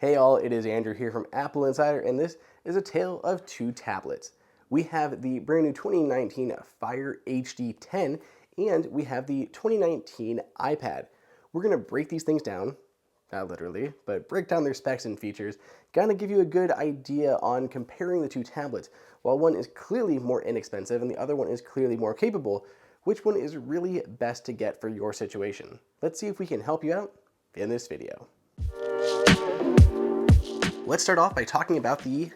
Hey all, it is Andrew here from Apple Insider, and this is a tale of two tablets. We have the brand new 2019 Fire HD 10, and we have the 2019 iPad. We're going to break these things down, not literally, but break down their specs and features, kind of give you a good idea on comparing the two tablets. While one is clearly more inexpensive and the other one is clearly more capable, which one is really best to get for your situation? Let's see if we can help you out in this video. Let's start off by talking about the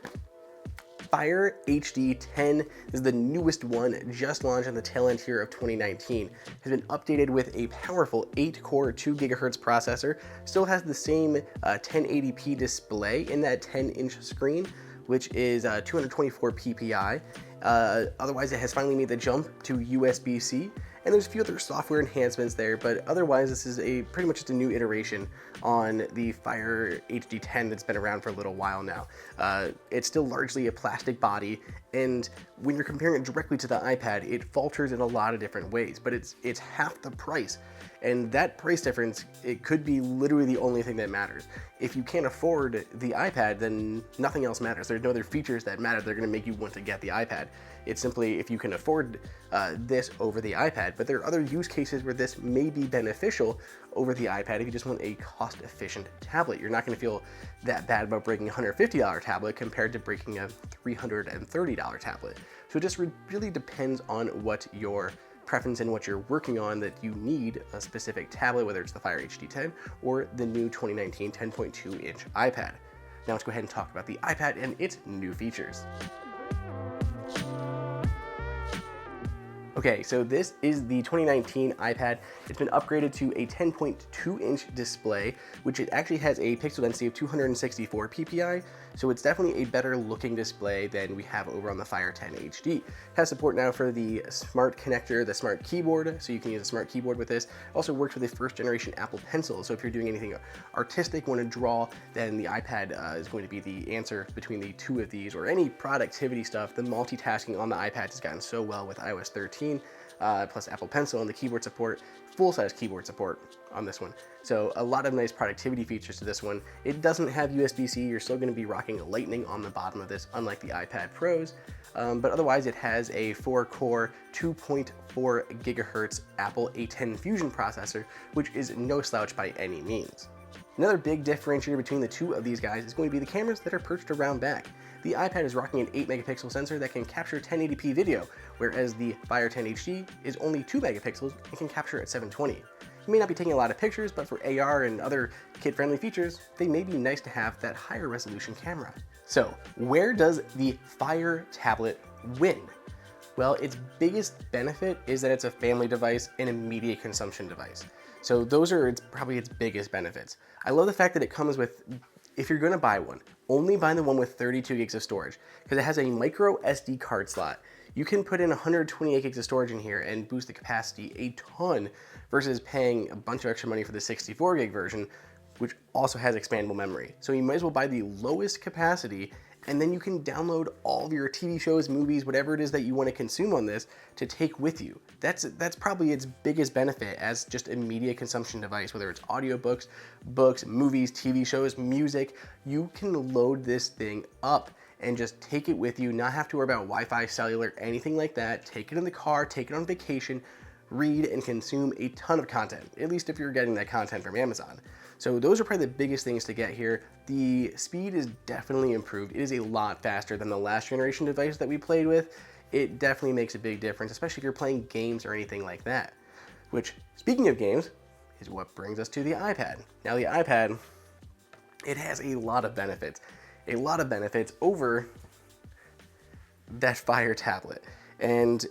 Fire HD 10. This is the newest one, just launched on the tail end here of 2019. Has been updated with a powerful 8-core 2 GHz processor. Still has the same 1080p display in that 10-inch screen, which is 224 ppi. Otherwise, it has finally made the jump to USB-C. And there's a few other software enhancements there, but otherwise this is pretty much just a new iteration on the Fire HD 10 that's been around for a little while now. It's still largely a plastic body, and when you're comparing it directly to the iPad, it falters in a lot of different ways, but it's half the price. And that price difference, it could be literally the only thing that matters. If you can't afford the iPad, then nothing else matters. There's no other features that matter. They're gonna make you want to get the iPad. It's simply if you can afford this over the iPad, but there are other use cases where this may be beneficial over the iPad if you just want a cost-efficient tablet. You're not gonna feel that bad about breaking a $150 tablet compared to breaking a $330 tablet. So it just really depends on what your preference and what you're working on, that you need a specific tablet, whether it's the Fire HD 10 or the new 2019 10.2-inch iPad. Now let's go ahead and talk about the iPad and its new features. Okay, so this is the 2019 iPad. It's been upgraded to a 10.2-inch display, which it actually has a pixel density of 264 ppi, so it's definitely a better looking display than we have over on the Fire 10 HD. It has support now for the smart connector, the smart keyboard, so you can use a smart keyboard with this. It also works with a first generation Apple Pencil, so if you're doing anything artistic, want to draw, then the iPad is going to be the answer between the two of these, or any productivity stuff. The multitasking on the iPad has gotten so well with iOS 13. Plus Apple Pencil and the keyboard support, full-size keyboard support on this one. So a lot of nice productivity features to this one. It doesn't have USB-C. You're still going to be rocking Lightning on the bottom of this, unlike the iPad Pros. But otherwise, it has a 4-core, 2.4 GHz Apple A10 Fusion processor, which is no slouch by any means. Another big differentiator between the two of these guys is going to be the cameras that are perched around back. The iPad is rocking an 8-megapixel sensor that can capture 1080p video, whereas the Fire 10 HD is only 2 megapixels and can capture at 720. You may not be taking a lot of pictures, but for AR and other kid-friendly features, they may be nice to have that higher resolution camera. So, where does the Fire tablet win? Well, its biggest benefit is that it's a family device and immediate consumption device. So those are probably its biggest benefits. I love the fact that it comes with, if you're gonna buy one, only buy the one with 32 gigs of storage, because it has a micro SD card slot. You can put in 128 gigs of storage in here and boost the capacity a ton versus paying a bunch of extra money for the 64 gig version, which also has expandable memory. So you might as well buy the lowest capacity, and then you can download all of your TV shows, movies, whatever it is that you want to consume on this to take with you. That's probably its biggest benefit as just immediate consumption device, whether it's audiobooks, books, movies, TV shows, music. You can load this thing up and just take it with you, not have to worry about Wi-Fi, cellular, anything like that. Take it in the car, take it on vacation, read and consume a ton of content, at least if you're getting that content from Amazon. So those are probably the biggest things to get here. The speed is definitely improved. It is a lot faster than the last generation device that we played with. It definitely makes a big difference, especially if you're playing games or anything like that. Which, speaking of games, is what brings us to the iPad. Now the iPad, it has a lot of benefits. A lot of benefits over that Fire tablet. And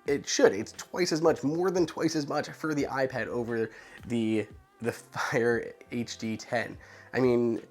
it should. It's twice as much, more than twice as much for the iPad over the Fire HD 10. I mean,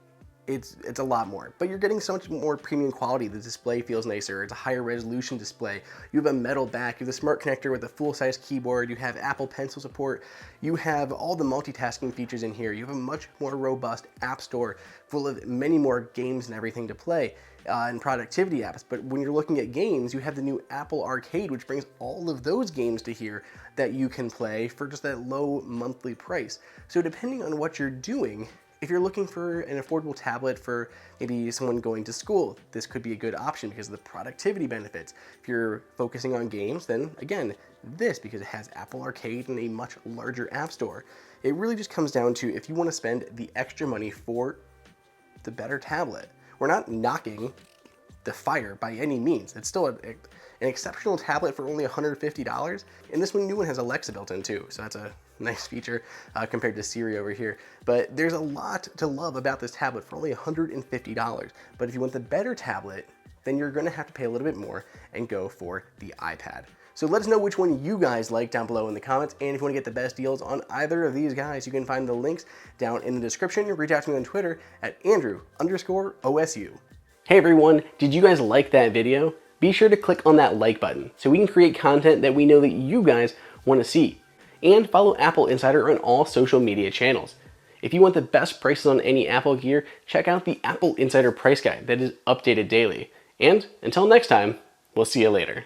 it's a lot more, but you're getting so much more premium quality. The display feels nicer. It's a higher resolution display. You have a metal back. You have the smart connector with a full-size keyboard. You have Apple Pencil support. You have all the multitasking features in here. You have a much more robust app store full of many more games and everything to play. And productivity apps, but when you're looking at games, you have the new Apple Arcade, which brings all of those games to here that you can play for just that low monthly price. So depending on what you're doing, If you're looking for an affordable tablet for maybe someone going to school, this could be a good option because of the productivity benefits. If you're focusing on games, then again, this, because it has Apple Arcade and a much larger app store. It really just comes down to if you want to spend the extra money for the better tablet. We're not knocking the Fire by any means. It's still an exceptional tablet for only $150, and this new one has Alexa built in too, so that's a nice feature compared to Siri over here. But there's a lot to love about this tablet for only $150. But if you want the better tablet, then you're gonna have to pay a little bit more and go for the iPad. So let us know which one you guys like down below in the comments, and if you want to get the best deals on either of these guys, you can find the links down in the description. Reach out to me on Twitter at Andrew_OSU. Hey everyone, did you guys like that video? Be sure to click on that like button so we can create content that we know that you guys want to see. And follow Apple Insider on all social media channels. If you want the best prices on any Apple gear, check out the Apple Insider price guide that is updated daily. And until next time, we'll see you later.